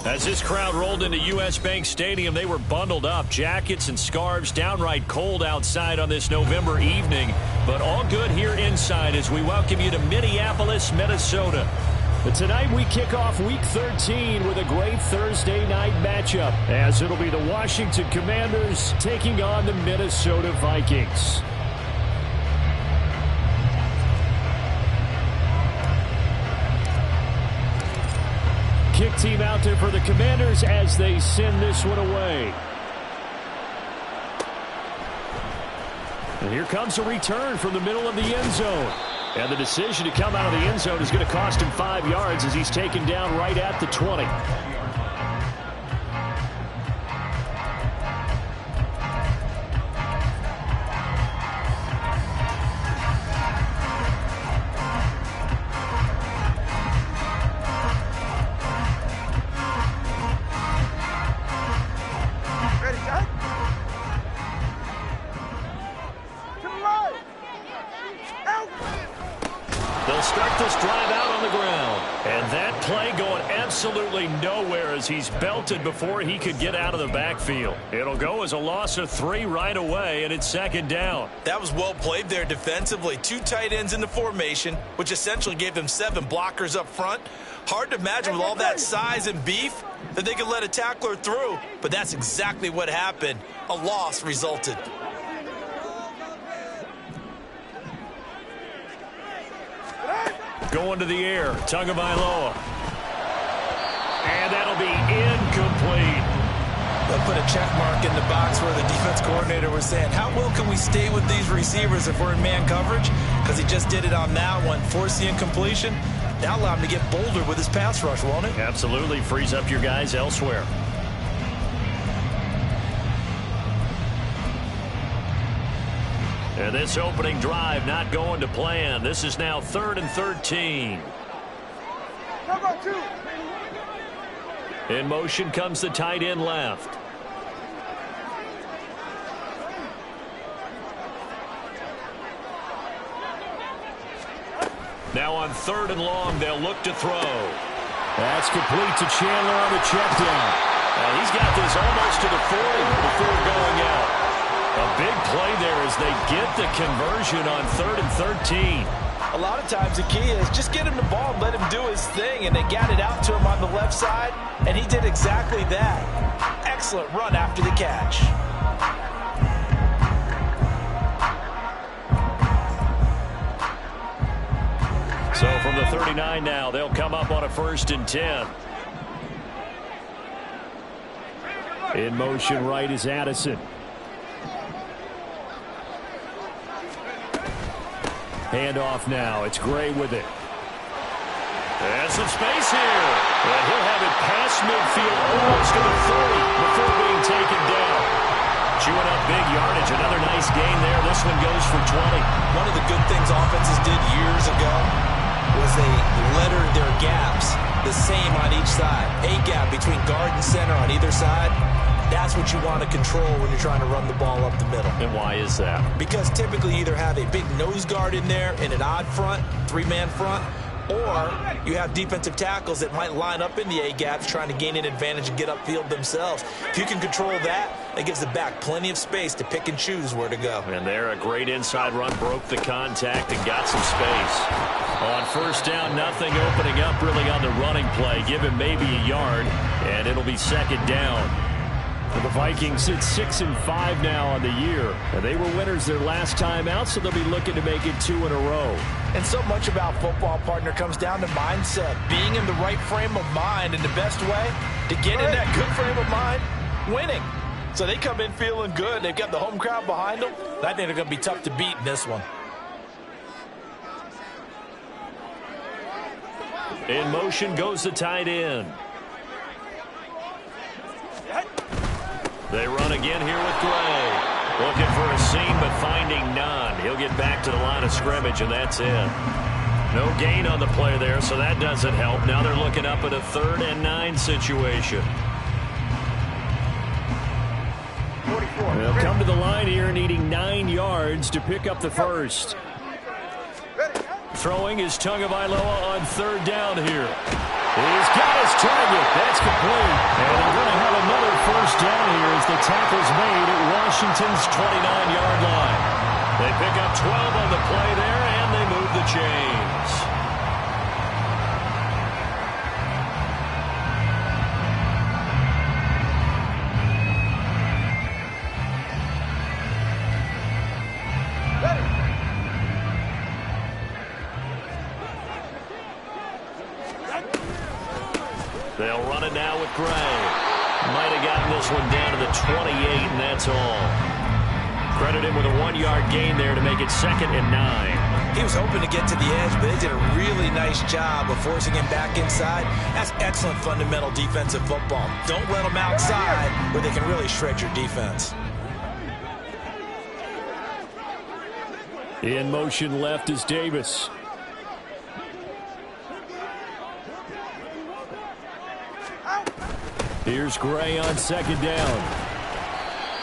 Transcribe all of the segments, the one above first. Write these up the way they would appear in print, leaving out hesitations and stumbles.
As this crowd rolled into U.S. Bank Stadium, they were bundled up, jackets and scarves, downright cold outside on this November evening. But all good here inside as we welcome you to Minneapolis, Minnesota. But tonight we kick off Week 13 with a great Thursday night matchup, as it'll be the Washington Commanders taking on the Minnesota Vikings. Kick team out there for the Commanders as they send this one away. And here comes a return from the middle of the end zone. And the decision to come out of the end zone is going to cost him 5 yards as he's taken down right at the 20. He's belted before he could get out of the backfield. It'll go as a loss of 3 right away, and it's second down. That was well played there defensively. 2 tight ends in the formation, which essentially gave them 7 blockers up front. Hard to imagine with all that size and beef that they could let a tackler through, but that's exactly what happened. A loss resulted. Going to the air, Tagovailoa. And that'll be incomplete. They'll put a check mark in the box where the defense coordinator was saying, how well can we stay with these receivers if we're in man coverage? Because he just did it on that one. Force the incompletion. That'll allow him to get bolder with his pass rush, won't it? Absolutely. Frees up your guys elsewhere. And this opening drive not going to plan. This is now 3rd and 13. In motion comes the tight end left. Now on 3rd and long, they'll look to throw. That's complete to Chandler on the check down. He's got this almost to the 40 before going out. A big play there as they get the conversion on 3rd and 13. A lot of times the key is just get him the ball and let him do his thing, and they got it out to him on the left side, and he did exactly that. Excellent run after the catch. So from the 39 now, they'll come up on a 1st and 10. In motion right is Addison. Handoff now. It's Gray with it. There's some space here. And he'll have it past midfield almost to the 30 before being taken down. Chewing up big yardage. Another nice gain there. This one goes for 20. One of the good things offenses did years ago was they lettered their gaps the same on each side. A gap between guard and center on either side. That's what you want to control when you're trying to run the ball up the middle. And why is that? Because typically you either have a big nose guard in there in an odd front, 3-man front, or you have defensive tackles that might line up in the A-gaps trying to gain an advantage and get upfield themselves. If you can control that, it gives the back plenty of space to pick and choose where to go. And there, a great inside run, broke the contact and got some space. On 1st down, nothing opening up really on the running play. Give him maybe a yard, and it'll be 2nd down. The Vikings sit 6-5 now on the year. And they were winners their last time out, so they'll be looking to make it 2 in a row. And so much about football, partner, comes down to mindset. Being in the right frame of mind, and the best way to get in that good frame of mind, winning. So they come in feeling good. They've got the home crowd behind them. I think they're going to be tough to beat in this one. In motion goes the tight end. They run again here with Gray. Looking for a seam, but finding none. He'll get back to the line of scrimmage, and that's it. No gain on the play there, so that doesn't help. Now they're looking up at a 3rd and 9 situation. They'll come to the line here needing 9 yards to pick up the first. Throwing is Tagovailoa on 3rd down here. He's got his target. That's complete. here as the tackle's made at Washington's 29-yard line. They pick up 12 on the play there, and they move the chains. They'll run it now with Gray. Might have gotten this one down to the 28, and that's all. Credit him with a 1-yard gain there to make it 2nd and 9. He was hoping to get to the edge, but they did a really nice job of forcing him back inside. That's excellent fundamental defensive football. Don't let them outside where they can really shred your defense. In motion left is Davis. Here's Gray on 2nd down.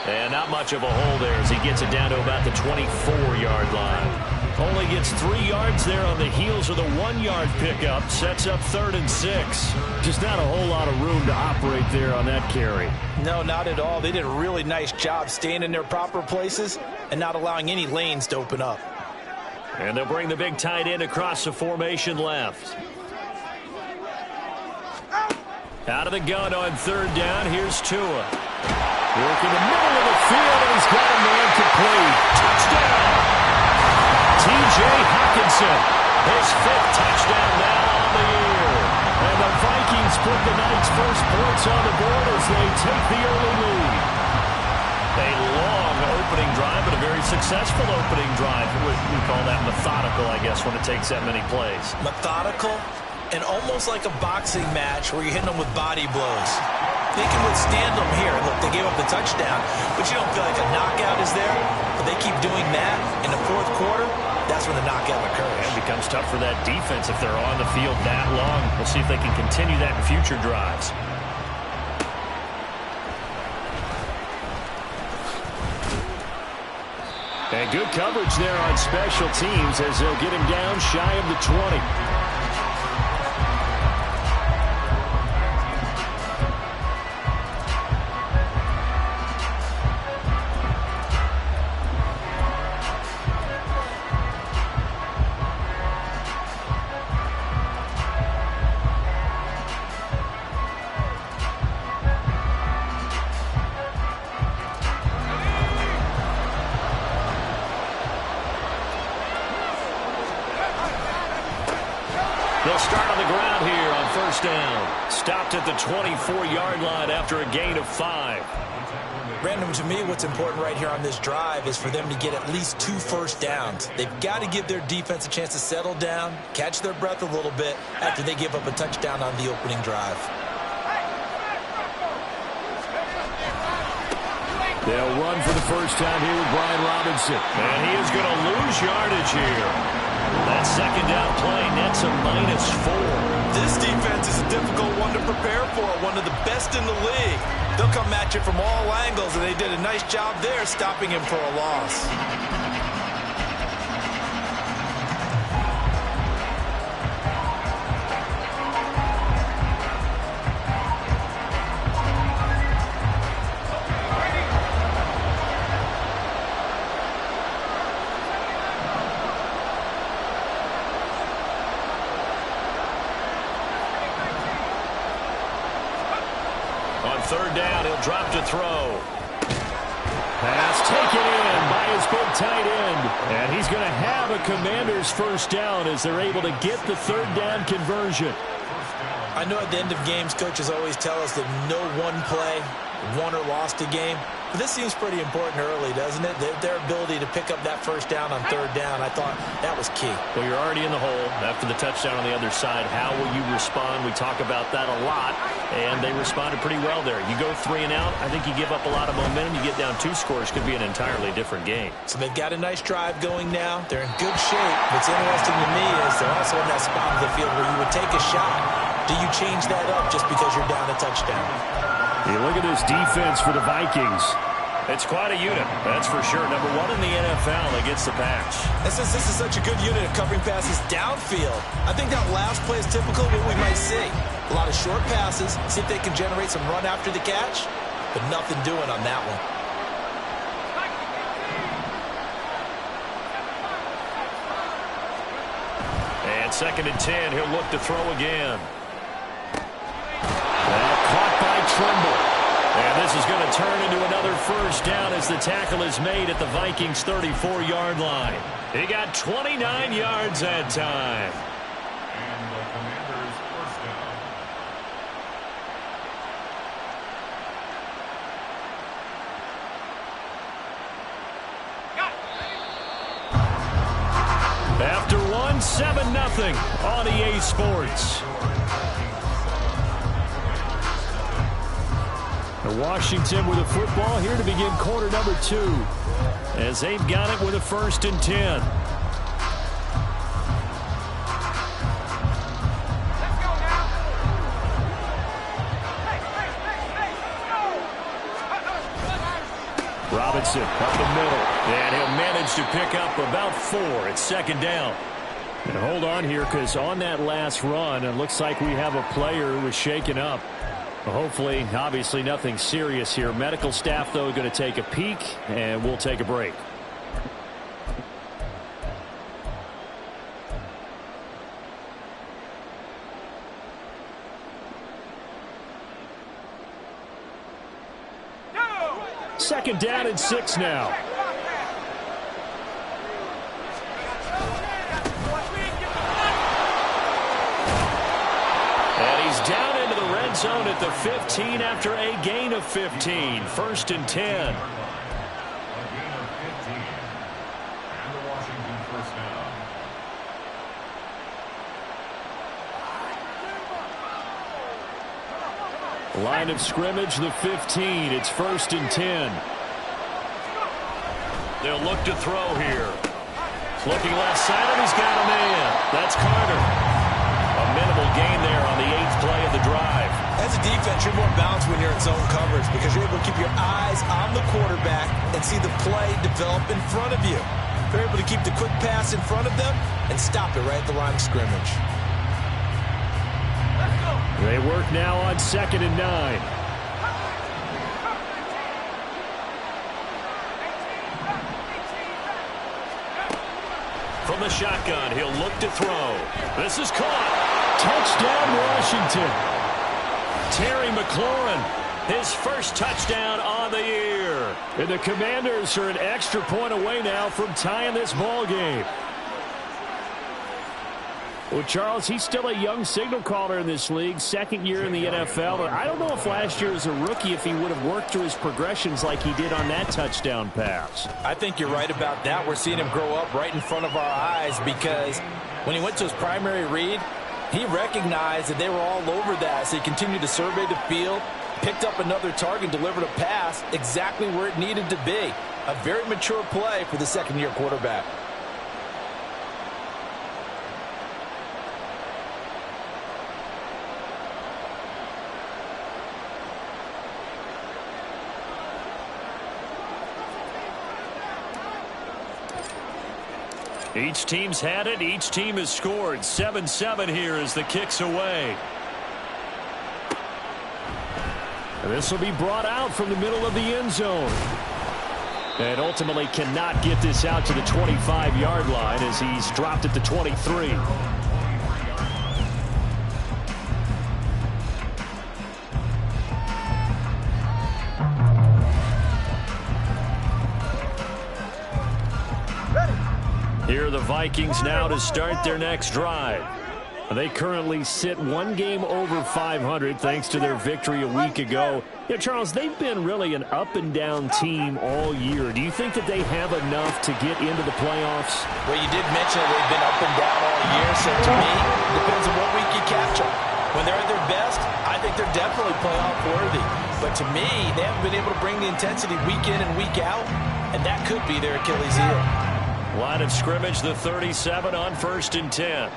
And not much of a hole there as he gets it down to about the 24-yard line. Only gets 3 yards there on the heels of the 1-yard pickup. Sets up 3rd and 6. Just not a whole lot of room to operate there on that carry. No, not at all. They did a really nice job staying in their proper places and not allowing any lanes to open up. And they'll bring the big tight end across the formation left. Out of the gun on 3rd down. Here's Tua. Work in the middle of the field, and he's got a man complete. Touchdown! T.J. Hockenson, his 5th touchdown now on the year. And the Vikings put the night's first points on the board as they take the early lead. A long opening drive, but a very successful opening drive. We call that methodical, I guess, when it takes that many plays. Methodical and almost like a boxing match where you're hitting them with body blows. They can withstand them here. Look, they gave up the touchdown, but you don't feel like a knockout is there. But they keep doing that in the 4th quarter. That's when the knockout occurs. It becomes tough for that defense if they're on the field that long. We'll see if they can continue that in future drives. And good coverage there on special teams as they'll get him down shy of the 20. They'll start on the ground here on 1st down. Stopped at the 24-yard line after a gain of 5. Random, to me, what's important right here on this drive is for them to get at least 2 first downs. They've got to give their defense a chance to settle down, catch their breath a little bit after they give up a touchdown on the opening drive. They'll run for the first time here with Brian Robinson. And he is going to lose yardage here. That 2nd down play nets a -4. This defense is a difficult one to prepare for, one of the best in the league. They'll come at you from all angles, and they did a nice job there stopping him for a loss. On 3rd down, he'll drop to throw. Pass taken in by his big tight end. And he's going to have a Commanders first down as they're able to get the 3rd down conversion. I know at the end of games, coaches always tell us that no one play won or lost a game. But this seems pretty important early, doesn't it? Their ability to pick up that first down on 3rd down, I thought that was key. Well, you're already in the hole after the touchdown on the other side. How will you respond? We talk about that a lot, and they responded pretty well there. You go 3 and out, I think you give up a lot of momentum. You get down 2 scores, could be an entirely different game. So they've got a nice drive going now. They're in good shape. What's interesting to me is they're also in that spot of the field where you would take a shot. Do you change that up just because you're down a touchdown? You look at this defense for the Vikings. It's quite a unit, that's for sure. Number 1 in the NFL against the pass. And since this is such a good unit of covering passes downfield, I think that last play is typical of what we might see. A lot of short passes, see if they can generate some run after the catch. but nothing doing on that one. And 2nd and 10, he'll look to throw again. Caught by Trimble. And this is going to turn into another first down as the tackle is made at the Vikings' 34-yard line. He got 29 yards that time. And the Commanders' first down. After one, 7-0 on EA Sports. Washington with the football here to begin quarter number 2 as they've got it with a 1st and 10. Robinson up the middle, and he'll manage to pick up about 4. It's 2nd down. And hold on here, because on that last run, it looks like we have a player who was shaken up. Hopefully, obviously nothing serious here. Medical staff, though, going to take a peek, and we'll take a break. Second down and 6 now. And he's down into the red zone at the 15 after a gain of 15. 1st and 10. A gain of 15. And the Washington first down. Line of scrimmage, the 15. It's 1st and 10. They'll look to throw here. Looking left side, and he's got a man. That's Carter. A minimal gain there on the 8th play of the drive. As a defense, you're more balanced when you're in zone coverage because you're able to keep your eyes on the quarterback and see the play develop in front of you. You're able to keep the quick pass in front of them and stop it right at the line of scrimmage. They work now on 2nd and 9. From the shotgun, he'll look to throw. This is caught. Touchdown, Washington. Terry McLaurin, his first touchdown on the year. And the Commanders are an extra point away now from tying this ball game. Well, Charles, he's still a young signal caller in this league, 2nd year in the NFL. I don't know if last year as a rookie if he would have worked through his progressions like he did on that touchdown pass. I think you're right about that. We're seeing him grow up right in front of our eyes because when he went to his primary read, he recognized that they were all over that. So he continued to survey the field, picked up another target, delivered a pass exactly where it needed to be. A very mature play for the 2nd-year quarterback. Each team's had it. Each team has scored. 7-7 here as the kick's away. This will be brought out from the middle of the end zone. And ultimately cannot get this out to the 25-yard line as he's dropped at the 23. Here are the Vikings now to start their next drive. They currently sit one game over 500 thanks to their victory a week ago. You know, Charles, they've been really an up-and-down team all year. Do you think that they have enough to get into the playoffs? Well, you did mention that they've been up and down all year, so to me, it depends on what week you catch them. When they're at their best, I think they're definitely playoff worthy. But to me, they haven't been able to bring the intensity week in and week out, and that could be their Achilles heel. Line of scrimmage, the 37 on 1st and 10.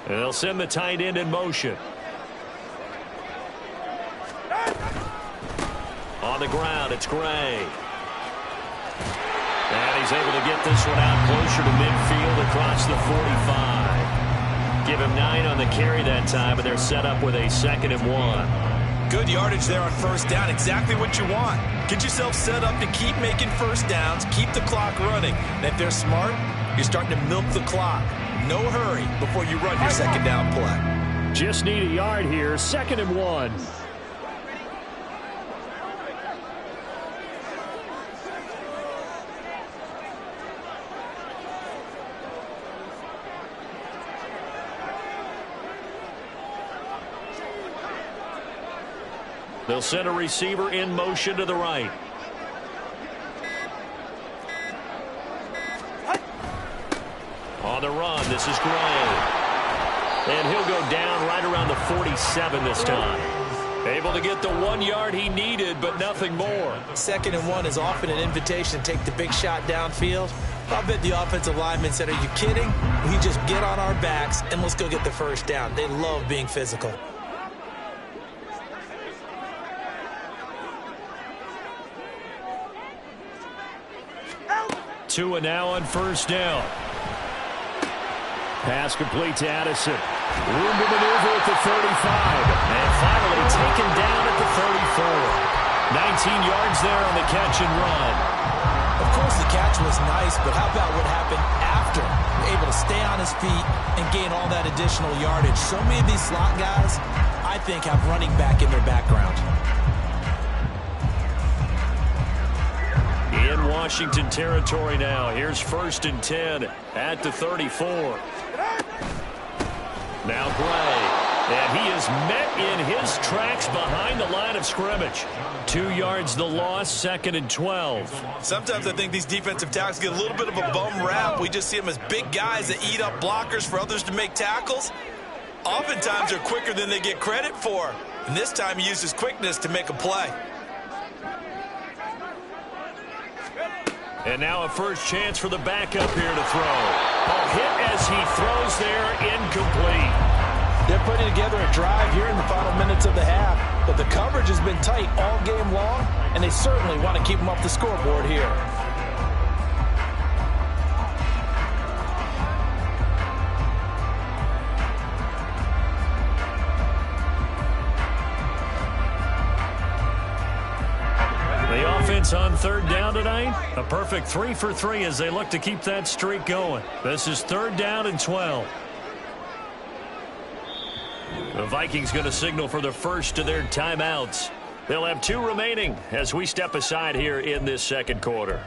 And they'll send the tight end in motion. On the ground, it's Gray. And he's able to get this one out closer to midfield across the 45. give him 9 on the carry that time, and they're set up with a 2nd and 1. Good yardage there on first down. Exactly what you want. Get yourself set up to keep making first downs, keep the clock running. And if they're smart, you're starting to milk the clock. No hurry before you run your 2nd down play. Just need a yard here, 2nd and 1. They'll send a receiver in motion to the right. On the run, this is Gray. And he'll go down right around the 47 this time. Able to get the 1 yard he needed, but nothing more. 2nd and 1 is often an invitation to take the big shot downfield. I bet the offensive lineman said, are you kidding? We just get on our backs and let's go get the first down. They love being physical. 2 and now on first down. Pass complete to Addison. Room to maneuver at the 35. And finally taken down at the 34. 19 yards there on the catch and run. Of course, the catch was nice, but how about what happened after? Able to stay on his feet and gain all that additional yardage. So many of these slot guys, I think, have running back in their background. In Washington territory now. Here's 1st and 10 at the 34. Now Gray. And he is met in his tracks behind the line of scrimmage. 2 yards the loss, 2nd and 12. Sometimes I think these defensive tackles get a little bit of a bum rap. We just see them as big guys that eat up blockers for others to make tackles. Oftentimes they're quicker than they get credit for. And this time he used his quickness to make a play. And now a first chance for the backup here to throw. A hit as he throws there, incomplete. They're putting together a drive here in the final minutes of the half, but the coverage has been tight all game long, and they certainly want to keep them off the scoreboard here. The offense on 3rd down tonight, a perfect 3 for 3 as they look to keep that streak going. This is 3rd down and 12. The Vikings going to signal for the first of their timeouts. They'll have 2 remaining as we step aside here in this 2nd quarter.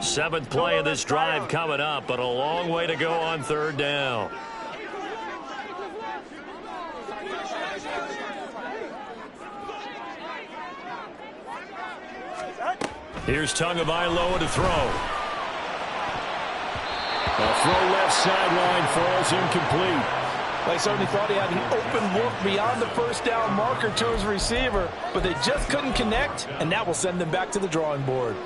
Seventh play of this drive coming up, but a long way to go on 3rd down. Here's Tagovailoa to throw. A throw left sideline falls incomplete. They certainly thought he had an open look beyond the first down marker to his receiver, but they just couldn't connect, and that will send them back to the drawing board.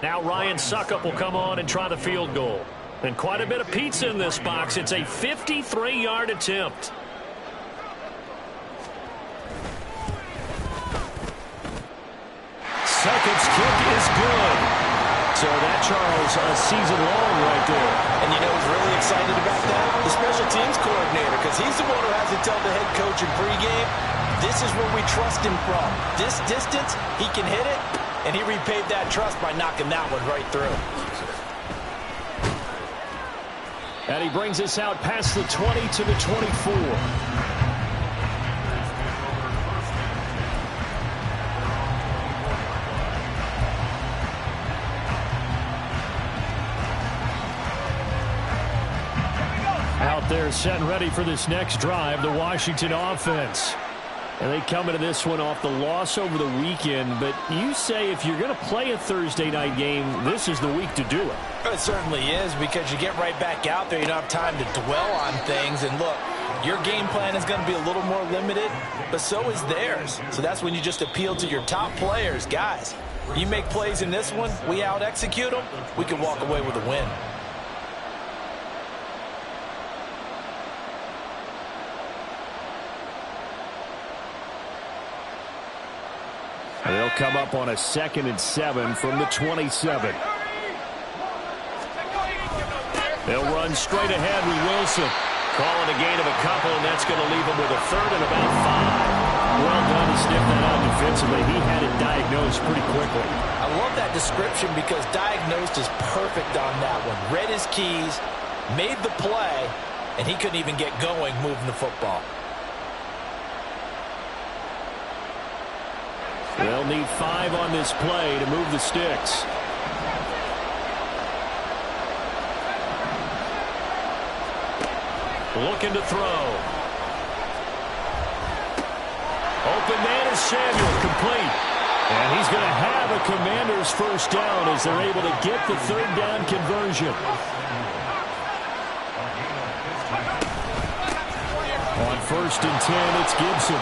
Now Ryan Suckup will come on and try the field goal. And quite a bit of pizza in this box. It's a 53-yard attempt. Succup's kick is good. So that, Charles, a season long right there. And you know who's really excited about that? The special teams coordinator, because he's the one who has to tell the head coach in pregame, this is where we trust him from. This distance, he can hit it, and he repaid that trust by knocking that one right through. And he brings us out past the 20 to the 24. Out there set and ready for this next drive, the Washington offense. And they come into this one off the loss over the weekend, but you say if you're going to play a Thursday night game, this is the week to do it. It certainly is, because you get right back out there. You don't have time to dwell on things. And look, your game plan is going to be a little more limited, but so is theirs. So that's when you just appeal to your top players. Guys, you make plays in this one, we out-execute them, we can walk away with a win. They'll come up on a 2nd and 7 from the 27. They'll run straight ahead with Wilson. Calling a gain of a couple, and that's going to leave him with a 3rd and about 5. Well done to sniff that out defensively. He had it diagnosed pretty quickly. I love that description because diagnosed is perfect on that one. Read his keys, made the play, and he couldn't even get going moving the football. They'll need 5 on this play to move the sticks. Looking to throw. Open man is Samuel, complete. And he's going to have a Commander's first down as they're able to get the 3rd down conversion. On 1st and 10, it's Gibson.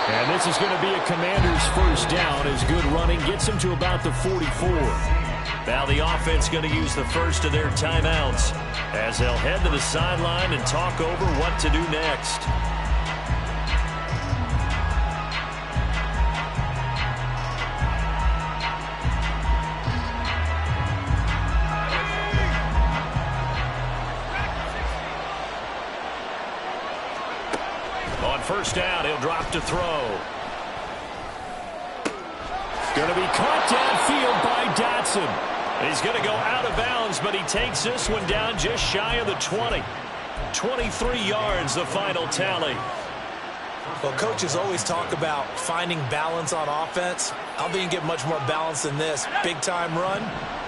And this is going to be a Commander's first down as good running gets him to about the 44. Now the offense going to use the first of their timeouts as they'll head to the sideline and talk over what to do next. On 1st down, he'll drop to throw. Going to be caught downfield by Dotson. He's going to go out of bounds, but he takes this one down just shy of the 20. 23 yards, the final tally. Well, coaches always talk about finding balance on offense. I don't think you can get much more balance than this. Big-time run,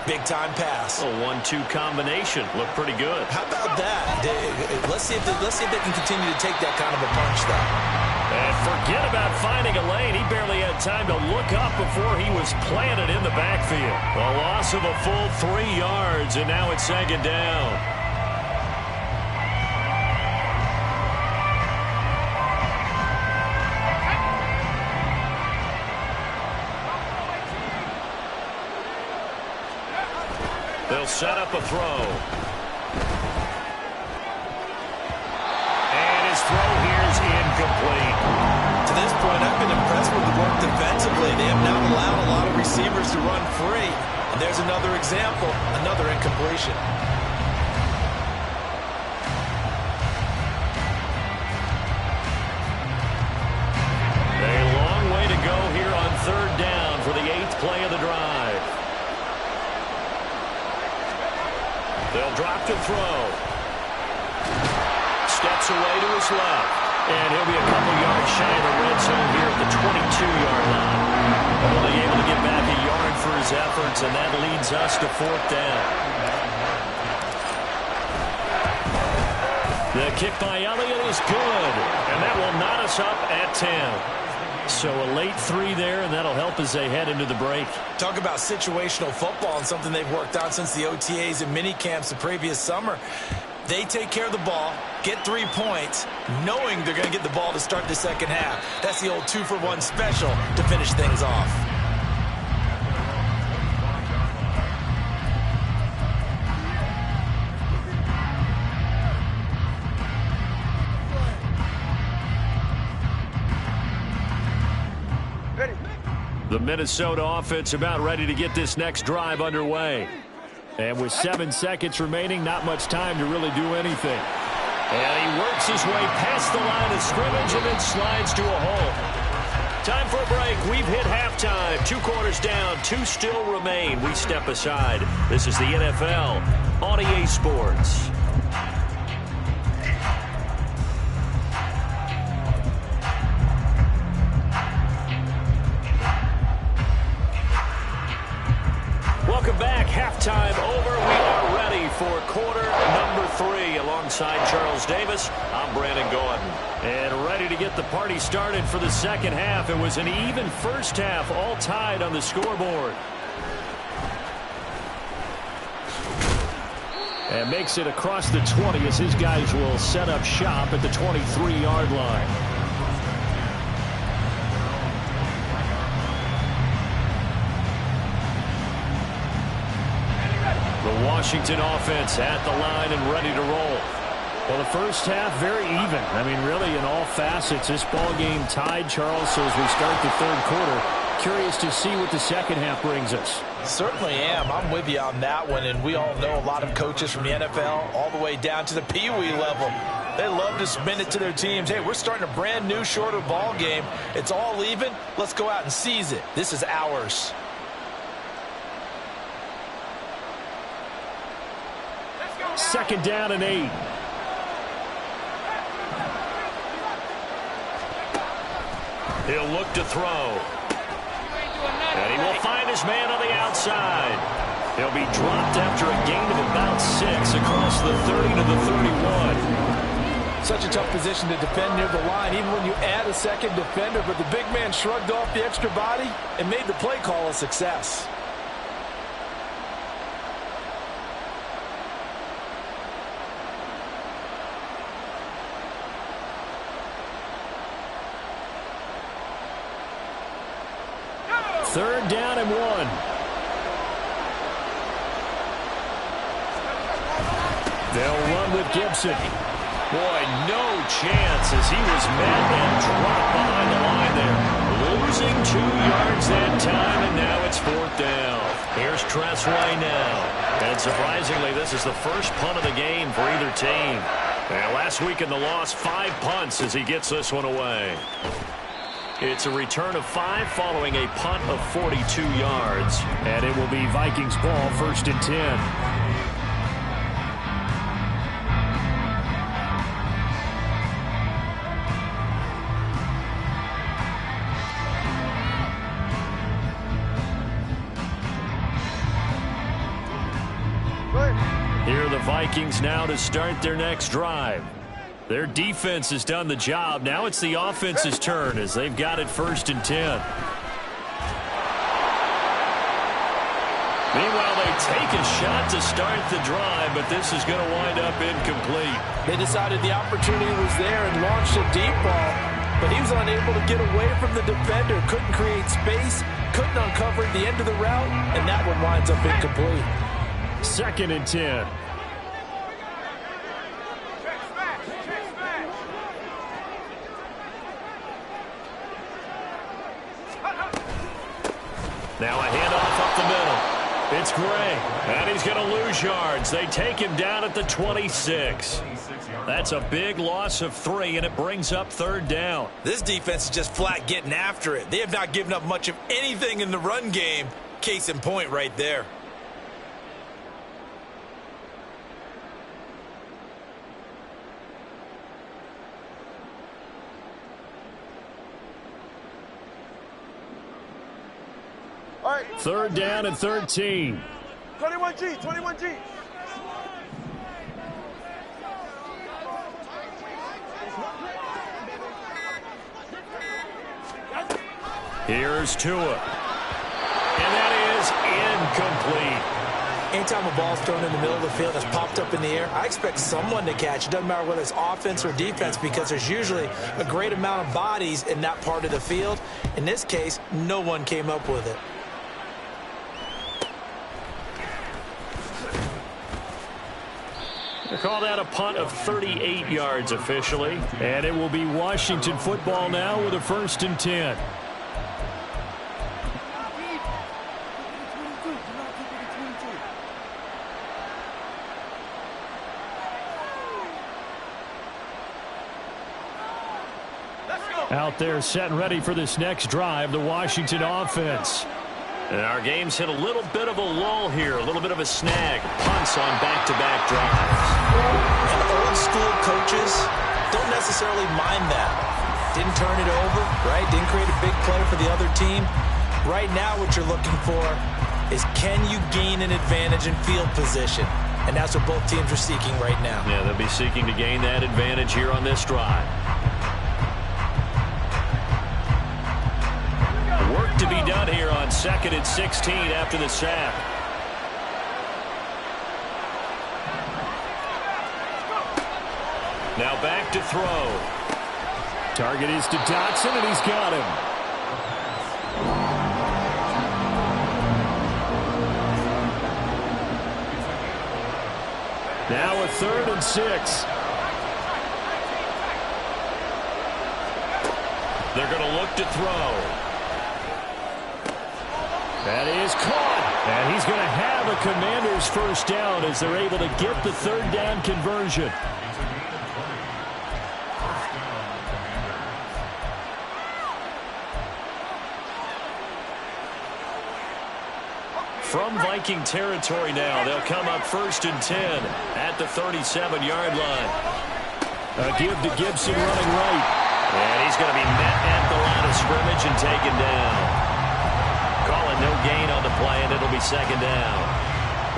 big-time pass. A 1-2 combination. Looked pretty good. How about that? Let's see if they can continue to take that kind of a punch, though. And forget about finding a lane. He barely had time to look up before he was planted in the backfield. A loss of a full 3 yards, and now it's 2nd down. They'll set up a throw. And his throw here is incomplete. To this point, I've been impressed with the work defensively. They have not allowed a lot of receivers to run free. And there's another example, another incompletion. A long way to go here on 3rd down for the 8th play of the drive. They'll drop to throw. Steps away to his left. And he'll be a couple yards shy of the red zone here at the 22-yard line. Only able to get back a yard for his efforts, and that leads us to 4th down. The kick by Elliott is good, and that will knot us up at 10. So a late 3 there, and that'll help as they head into the break. Talk about situational football and something they've worked on since the OTAs and mini camps the previous summer. They take care of the ball, get 3 points, knowing they're going to get the ball to start the second half. That's the old 2-for-1 special to finish things off. The Minnesota offense about ready to get this next drive underway. And with 7 seconds remaining, not much time to really do anything. And he works his way past the line of scrimmage and then slides to a hole. Time for a break. We've hit halftime. 2 quarters down, 2 still remain. We step aside. This is the NFL on EA Sports. Welcome back. Halftime over. We are ready for quarter number 3. Alongside Charles Davis, I'm Brandon Gordon. And ready to get the party started for the second half. It was an even first half, all tied on the scoreboard. And makes it across the 20 as his guys will set up shop at the 23-yard line. The Washington offense at the line and ready to roll. Well, the first half, very even. I mean, really, in all facets, this ball game tied, Charles, so as we start the third quarter, curious to see what the second half brings us. Certainly am. I'm with you on that one, and we all know a lot of coaches from the NFL all the way down to the Pee Wee level. They love to spin it to their teams. Hey, we're starting a brand new, shorter ball game. It's all even. Let's go out and seize it. This is ours. Second down and 8. He'll look to throw. And he will find his man on the outside. He'll be dropped after a gain of about 6 across the 30 to the 31. Such a tough position to defend near the line, even when you add a second defender, but the big man shrugged off the extra body and made the play call a success. Third down and 1. They'll run with Gibson. Boy, no chance as he was met and dropped behind the line there. Losing 2 yards that time, and now it's 4th down. Here's Tressway now. And surprisingly, this is the first punt of the game for either team. And last week in the loss, 5 punts as he gets this one away. It's a return of 5 following a punt of 42 yards. And it will be Vikings ball, 1st and 10. Here are the Vikings now to start their next drive. Their defense has done the job. Now it's the offense's turn as they've got it 1st and 10. Meanwhile, they take a shot to start the drive, but this is going to wind up incomplete. They decided the opportunity was there and launched a deep ball, but he was unable to get away from the defender, couldn't create space, couldn't uncover the end of the route, and that one winds up incomplete. 2nd and 10. Now a handoff up the middle. It's Gray, and he's going to lose yards. They take him down at the 26. That's a big loss of 3, and it brings up 3rd down. This defense is just flat getting after it. They have not given up much of anything in the run game. Case in point right there. All right. 3rd down and 13. 21G, 21G. Here's Tua. And that is incomplete. Anytime a ball's thrown in the middle of the field that's popped up in the air, I expect someone to catch. It doesn't matter whether it's offense or defense because there's usually a great amount of bodies in that part of the field. In this case, no one came up with it. They call that a punt of 38 yards officially. And it will be Washington football now with a 1st and 10. Out there set and ready for this next drive, the Washington offense. And our game's hit a little bit of a lull here, a little bit of a snag. Punts on back-to-back drives. And old school coaches don't necessarily mind that. Didn't turn it over, right? Didn't create a big play for the other team. Right now what you're looking for is can you gain an advantage in field position? And that's what both teams are seeking right now. Yeah, they'll be seeking to gain that advantage here on this drive. Work to be done here on 2nd and 16 after the sack. Now back to throw. Target is to Dotson, and he's got him. Now a 3rd and 6. They're going to look to throw. That is caught. And he's going to have a Commanders first down as they're able to get the third down conversion. From Viking territory now, they'll come up 1st and 10 at the 37-yard line. A give to Gibson running right. And he's going to be met at the line of scrimmage and taken down. Calling no gain on the play, and it'll be 2nd down.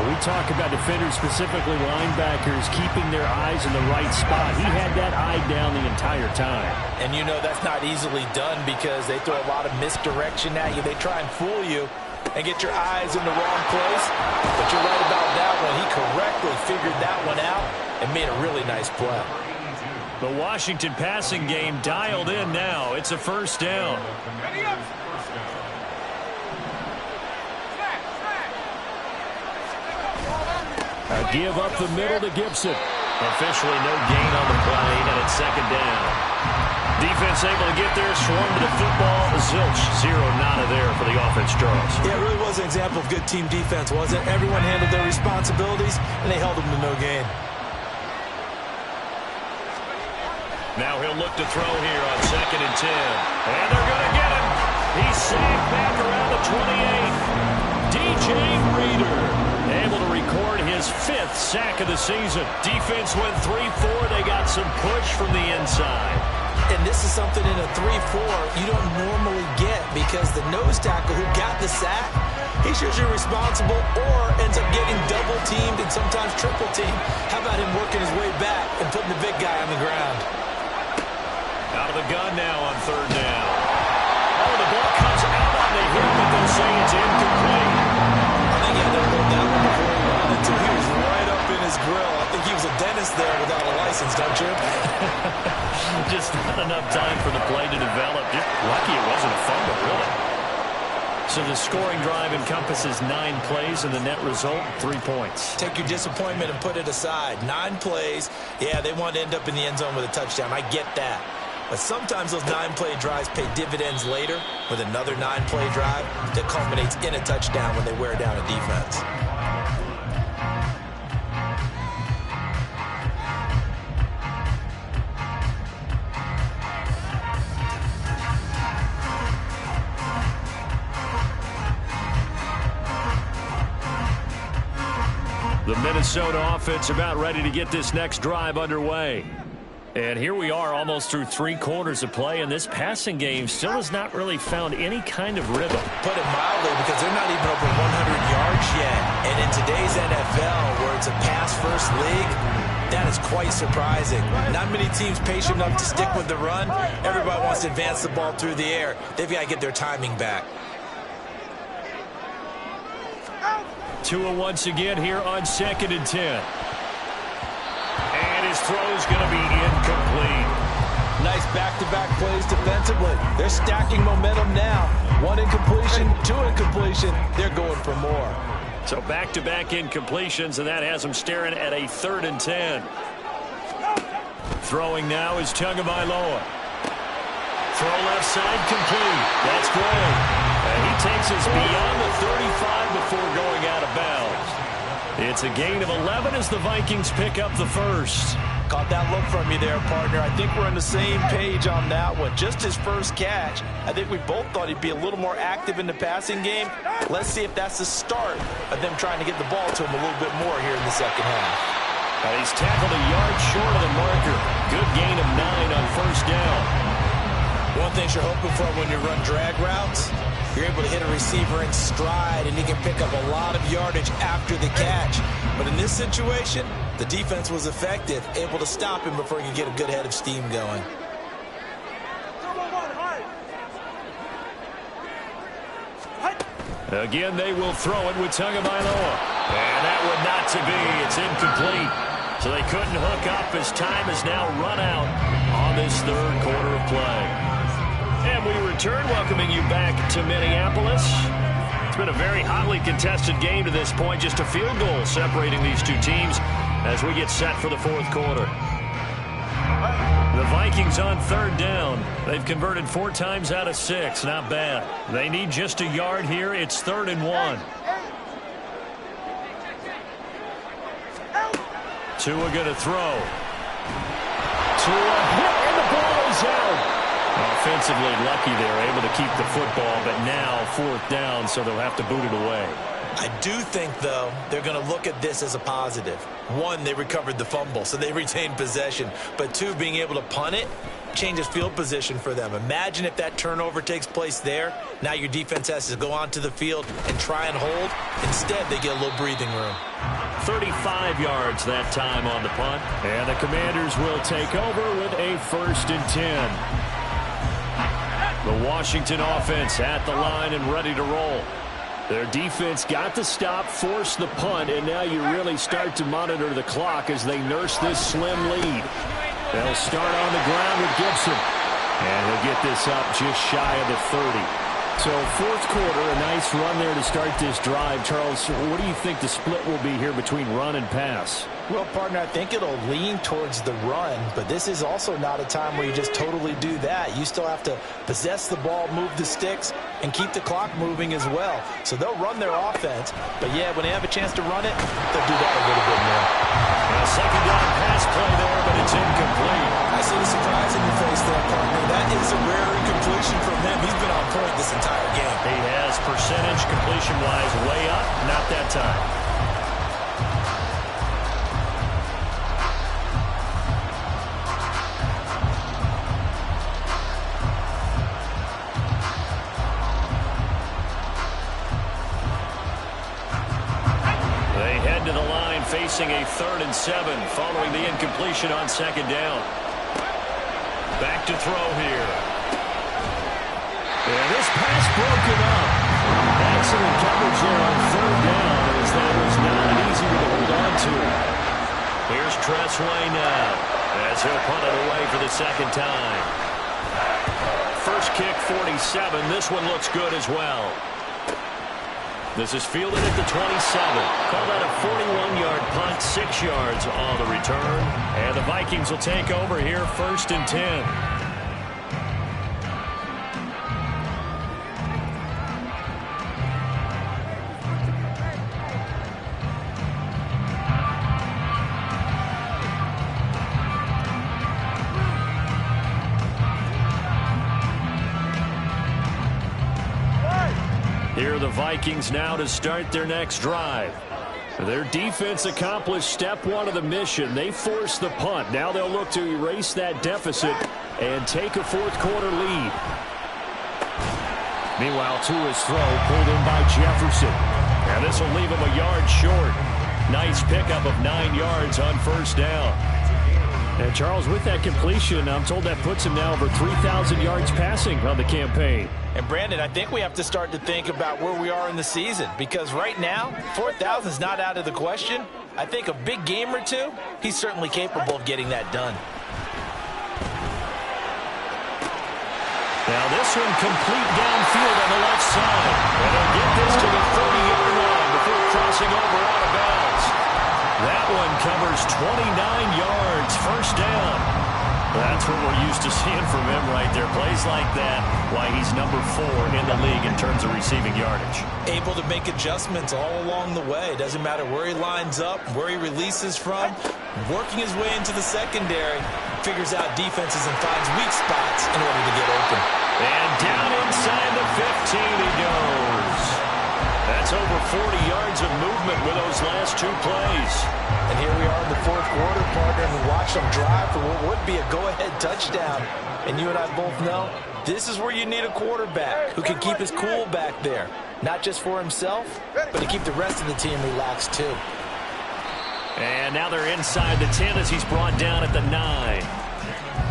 We talk about defenders, specifically linebackers, keeping their eyes in the right spot. He had that eye down the entire time. And you know that's not easily done because they throw a lot of misdirection at you. They try and fool you and get your eyes in the wrong place. But you're right about that one. He correctly figured that one out and made a really nice play. The Washington passing game dialed in now. It's a 1st down. A give up the middle to Gibson. Officially no gain on the play, and it's 2nd down. Defense able to get there, swarm to the football. Zilch, 0 nada there for the offense, Charles. Yeah, it really was an example of good team defense, wasn't it? Everyone handled their responsibilities, and they held them to no gain. Now he'll look to throw here on 2nd and 10. And they're going to get him. He's sacked back around the 28. DJ Reader able to record his 5th sack of the season. Defense went 3-4. They got some push from the inside. And this is something in a 3-4 you don't normally get because the nose tackle who got the sack, he's usually responsible or ends up getting double-teamed and sometimes triple-teamed. How about him working his way back and putting the big guy on the ground? Out of the gun now on 3rd down. Oh, the ball comes out on the hip, but they'll say it's incomplete. I think he had to hold that one before he ran until he was right up in his grill. I think he was a dentist there without a license, don't you? Just not enough time for the play to develop. Just lucky it wasn't a fumble, really. So the scoring drive encompasses 9 plays, and the net result, 3 points. Take your disappointment and put it aside. 9 plays. Yeah, they want to end up in the end zone with a touchdown. I get that. But sometimes those 9-play drives pay dividends later with another 9-play drive that culminates in a touchdown when they wear down a defense. The Minnesota offense about ready to get this next drive underway. And here we are almost through 3 quarters of play, and this passing game still has not really found any kind of rhythm. Put it mildly, because they're not even over 100 yards yet. And in today's NFL, where it's a pass-first league, that is quite surprising. Not many teams patient enough to stick with the run. Everybody wants to advance the ball through the air. They've got to get their timing back. Tua once again here on 2nd and 10. And his throw's going to be incomplete. Nice back-to-back plays defensively. They're stacking momentum now. 1 incompletion, 2 incompletion. They're going for more. So back-to-back incompletions, and that has them staring at a 3rd and 10. Throwing now is Tagovailoa. Throw left side complete. That's Gray. And he takes us beyond the 35 before going out of bounds. It's a gain of 11 as the Vikings pick up the first. Caught that look from you there, partner. I think we're on the same page on that one. Just his first catch. I think we both thought he'd be a little more active in the passing game. Let's see if that's the start of them trying to get the ball to him a little bit more here in the second half. He's tackled a yard short of the marker. Good gain of 9 on 1st down. One thing you're hoping for when you run drag routes, you're able to hit a receiver in stride, and he can pick up a lot of yardage after the catch. But in this situation, the defense was effective, able to stop him before he could get a good head of steam going. Again, they will throw it with Tagovailoa. And that would not to be. It's incomplete. So they couldn't hook up as time has now run out on this 3rd quarter of play. And we return, welcoming you back to Minneapolis. It's been a very hotly contested game to this point. Just a field goal separating these two teams as we get set for the 4th quarter. The Vikings on 3rd down. They've converted 4 times out of 6. Not bad. They need just a yard here. It's 3rd and 1. Tua going to throw. Tua hit, and the ball is out. Offensively lucky they're able to keep the football, but now 4th down, so they'll have to boot it away. I do think, though, they're going to look at this as a positive. 1, they recovered the fumble, so they retained possession. But 2, being able to punt it changes field position for them. Imagine if that turnover takes place there. Now your defense has to go onto the field and try and hold. Instead, they get a little breathing room. 35 yards that time on the punt. And the Commanders will take over with a 1st and 10. The Washington offense at the line and ready to roll. Their defense got the stop, forced the punt, and now you really start to monitor the clock as they nurse this slim lead. They'll start on the ground with Gibson. And he'll get this up just shy of the 30. So 4th quarter, a nice run there to start this drive. Charles, what do you think the split will be here between run and pass? Well, partner, I think it'll lean towards the run, but this is also not a time where you just totally do that. You still have to possess the ball, move the sticks, and keep the clock moving as well. So they'll run their offense, but yeah, when they have a chance to run it, they'll do that a little bit more. A 2nd down pass play there, but it's incomplete. I see the surprise in your face there, partner. That is a rare incompletion from him. He's been on point this entire game. He has percentage completion-wise way up, not that time. Facing a 3rd and 7 following the incompletion on 2nd down. Back to throw here. And this pass broken up. Excellent coverage there on 3rd down as that was not easy to hold on to. Here's Tressway now as he'll punt it away for the 2nd time. First kick 47. This one looks good as well. This is fielded at the 27. Call that a 41-yard punt, 6 yards on the return. And the Vikings will take over here, 1st and 10. Here are the Vikings now to start their next drive. Their defense accomplished step 1 of the mission. They forced the punt. Now they'll look to erase that deficit and take a 4th quarter lead. Meanwhile, Tua's throw pulled in by Jefferson. And this will leave him a yard short. Nice pickup of 9 yards on 1st down. And Charles, with that completion, I'm told that puts him now over 3,000 yards passing on the campaign. And Brandon, I think we have to start to think about where we are in the season, because right now, 4,000 is not out of the question. I think a big game or 2, he's certainly capable of getting that done. Now this one complete downfield on the left side. And they'll get this to the 30-yard line before crossing over out of bounds. That one covers 29 yards, 1st down. That's what we're used to seeing from him right there. Plays like that, why he's number 4 in the league in terms of receiving yardage. Able to make adjustments all along the way. Doesn't matter where he lines up, where he releases from. Working his way into the secondary, figures out defenses and finds weak spots in order to get open. And down inside the 15 he goes. That's over 40 yards of movement with those last 2 plays. And here we are in the 4th quarter, partner, and we watch them drive for what would be a go-ahead touchdown. And you and I both know this is where you need a quarterback who can keep his cool back there. Not just for himself, but to keep the rest of the team relaxed too. And now they're inside the 10 as he's brought down at the 9.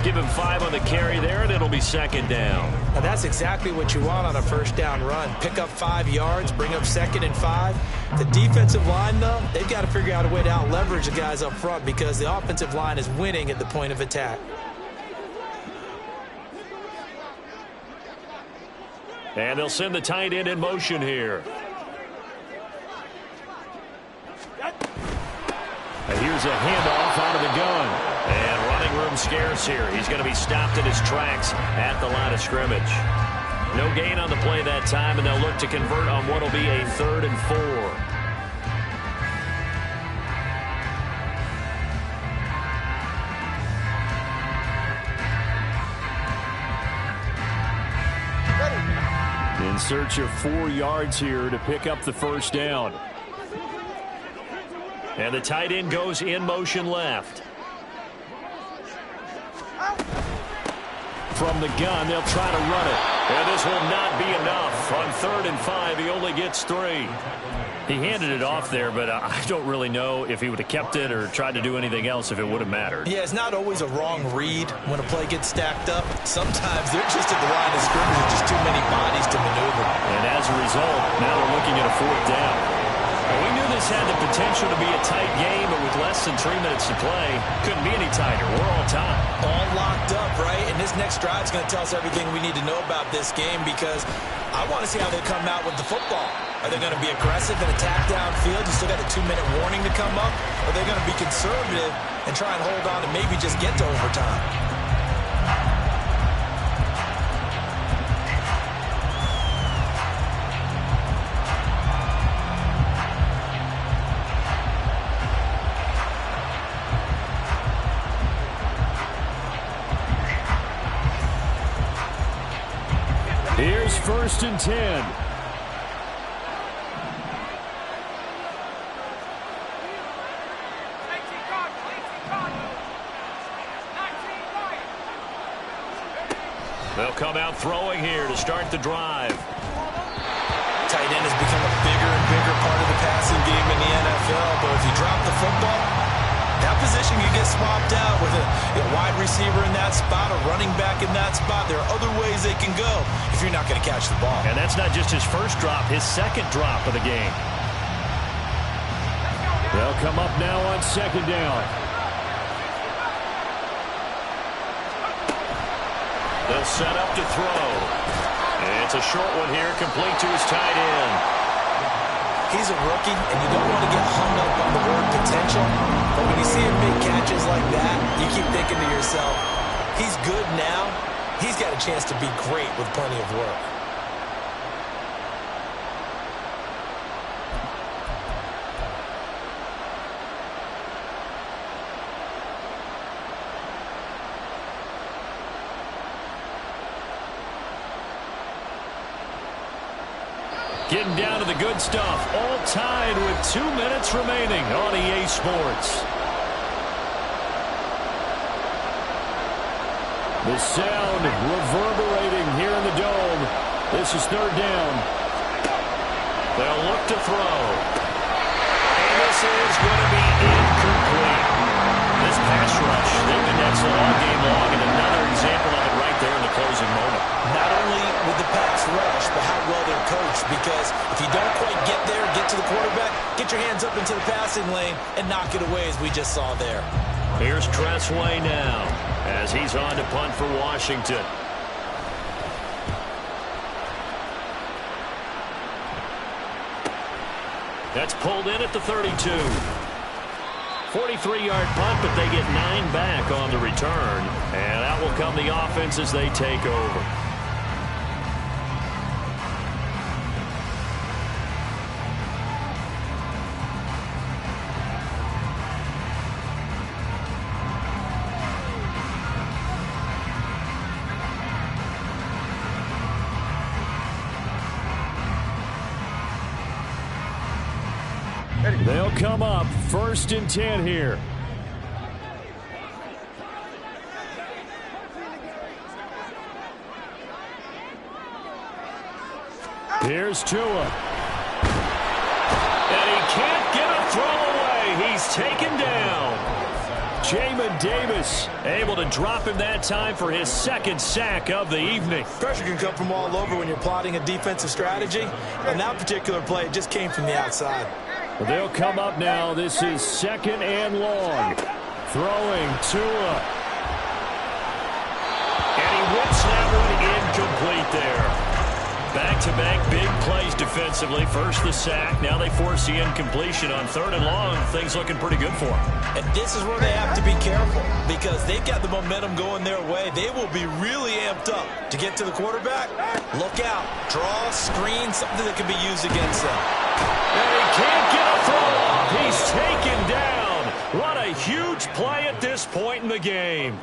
Give him 5 on the carry there, and it'll be 2nd down. And that's exactly what you want on a 1st down run. Pick up 5 yards, bring up 2nd and 5. The defensive line, though, they've got to figure out a way to out-leverage the guys up front because the offensive line is winning at the point of attack. And they'll send the tight end in motion here. And here's a handoff out of the gun. And running room scarce here. He's going to be stopped in his tracks at the line of scrimmage. No gain on the play that time, and they'll look to convert on what will be a 3rd and 4. In search of 4 yards here to pick up the first down. And the tight end goes in motion left. From the gun, they'll try to run it. And this will not be enough. On 3rd and 5, he only gets 3. He handed it off there, but I don't really know if he would have kept it or tried to do anything else if it would have mattered. Yeah, it's not always a wrong read when a play gets stacked up. Sometimes they're just at the line of scrimmage with just too many bodies to maneuver. And as a result, now they're looking at a 4th down. Well, we knew this had the potential to be a tight game, but with less than 3 minutes to play, couldn't be any tighter. We're all tied. All locked up, right? And this next drive is going to tell us everything we need to know about this game because I want to see how they come out with the football. Are they going to be aggressive and attack downfield? You still got a 2-minute warning to come up? Or are they going to be conservative and try and hold on and maybe just get to overtime? Here's 1st and 10. They'll come out throwing here to start the drive. Tight end has become a bigger and bigger part of the passing game in the NFL, but if you drop the football, that position can get swapped out with a wide receiver in that spot, a running back in that spot. There are other ways they can go if you're not going to catch the ball. And that's not just his first drop, his 2nd drop of the game. They'll come up now on 2nd down. They'll set up to throw. And it's a short one here, complete to his tight end. He's a rookie, and you don't want to get hung up on the word potential. But when you see him make catches like that, you keep thinking to yourself, he's good now. He's got a chance to be great with plenty of work. Getting down to the good stuff. All tied with 2 minutes remaining on EA Sports. The sound reverberating here in the dome. This is 3rd down. They'll look to throw. And this is going to be incomplete. This pass rush, they've been excellent all game long, and another example of it right there in the closing moment. Not only with the pass rush, but how well they're coached. Because if you don't quite get there, get to the quarterback, get your hands up into the passing lane and knock it away as we just saw there. Here's Tressway now as he's on to punt for Washington. That's pulled in at the 32. 43-yard punt, but they get 9 back on the return. And out will come the offense as they take over. They'll come up 1st and 10 here. Here's Tua. And he can't get a throw away. He's taken down. Jamin Davis able to drop him that time for his 2nd sack of the evening. Pressure can come from all over when you're plotting a defensive strategy. On that particular play, it just came from the outside. They'll come up now. This is 2nd and long. Throwing Tua. And he whips that one incomplete there. Back-to-back big plays defensively. First the sack. Now they force the incompletion on 3rd and long. Things looking pretty good for them. And this is where they have to be careful because they've got the momentum going their way. They will be really amped up to get to the quarterback. Look out. Draw, screen, something that can be used against them. And he can't get a throw off. He's taken down. What a huge play at this point in the game.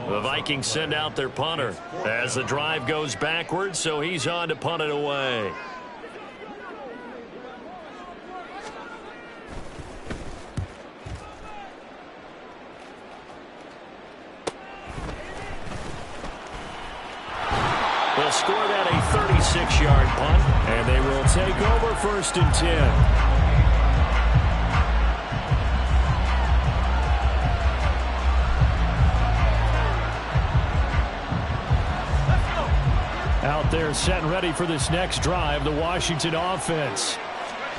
The Vikings send out their punter as the drive goes backwards, so he's on to punt it away. They'll score that a 36-yard punt, and they will take over 1st and 10. Out there set and ready for this next drive, the Washington offense.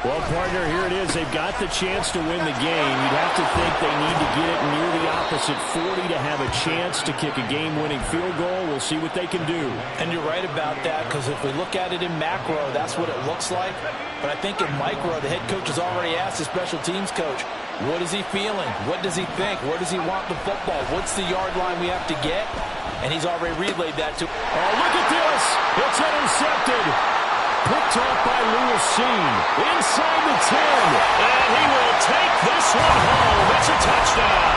Well, partner, here it is. They've got the chance to win the game. You'd have to think they need to get it near the opposite 40 to have a chance to kick a game-winning field goal. We'll see what they can do. And you're right about that, because if we look at it in macro, that's what it looks like. But I think in micro, the head coach has already asked the special teams coach, what is he feeling? What does he think? Where does he want the football? What's the yard line we have to get? And he's already relayed that to... Oh, look at this! It's intercepted! Picked off by Lewis Seen. Inside the 10. And he will take this one home. It's a touchdown.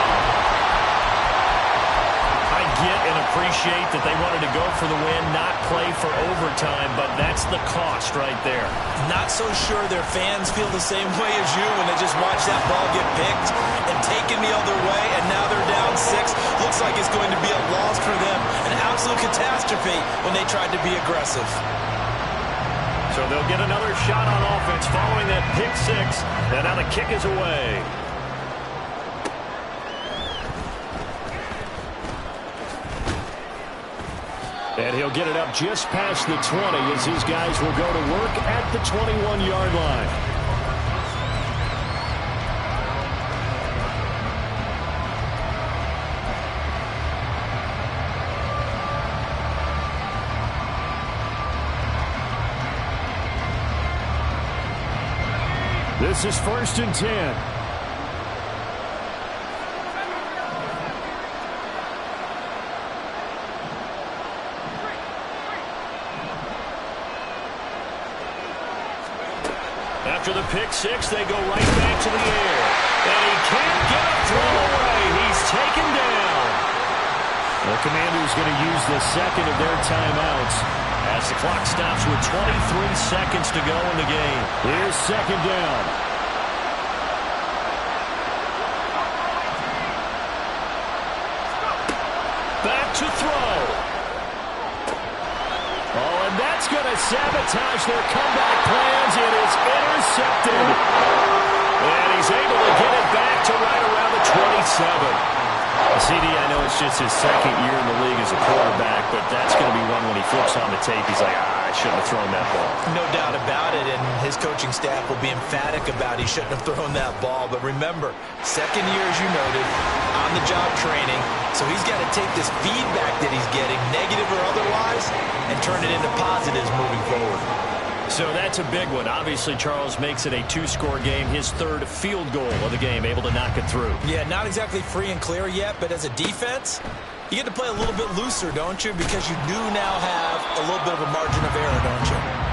I get and appreciate that they wanted to go for the win, not play for overtime, but that's the cost right there. Not so sure their fans feel the same way as you when they just watch that ball get picked and taken the other way, and now they're down 6. Looks like it's going to be a loss for them, an absolute catastrophe when they tried to be aggressive. So they'll get another shot on offense following that pick 6, and now the kick is away. And he'll get it up just past the 20 as his guys will go to work at the 21-yard line. This is 1st and 10. After the pick 6, they go right back to the air. And he can't get a throw away. He's taken down. The Commanders going to use the second of their timeouts as the clock stops with 23 seconds to go in the game. Here's 2nd down. Back to throw. Oh, and that's going to sabotage their comeback plans. It is intercepted. And he's able to get it back to right around the 27. CD, I know it's just his 2nd year in the league as a quarterback, but that's going to be one when he flips on the tape. He's like, I shouldn't have thrown that ball. No doubt about it, and his coaching staff will be emphatic about he shouldn't have thrown that ball. But remember, 2nd year, as you noted, on-the-job training, so he's got to take this feedback that he's getting, negative or otherwise, and turn it into positives moving forward. So that's a big one. Obviously, Charles makes it a 2-score game. His 3rd field goal of the game, able to knock it through. Yeah, not exactly free and clear yet, but as a defense, you get to play a little bit looser, don't you? Because you do now have a little bit of a margin of error, don't you?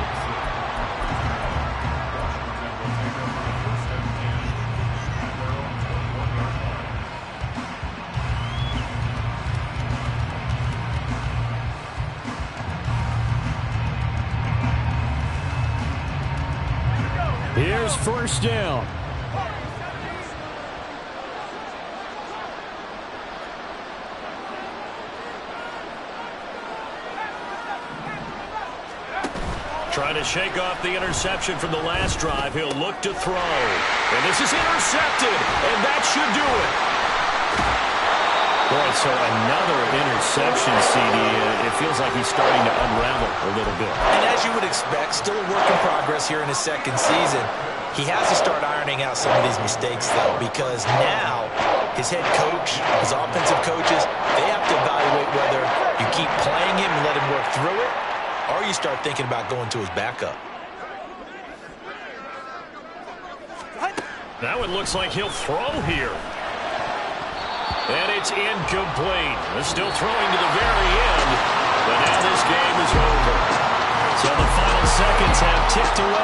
Here's 1st down. Trying to shake off the interception from the last drive. He'll look to throw. And this is intercepted. And that should do it. Boy, so another interception, CD. It feels like he's starting to unravel a little bit. And as you would expect, still a work in progress here in his 2nd season. He has to start ironing out some of these mistakes, though, because now his head coach, his offensive coaches, they have to evaluate whether you keep playing him and let him work through it, or you start thinking about going to his backup. Now it looks like he'll throw here. And it's incomplete. They're still throwing to the very end, but now this game is over. So the final seconds have ticked away.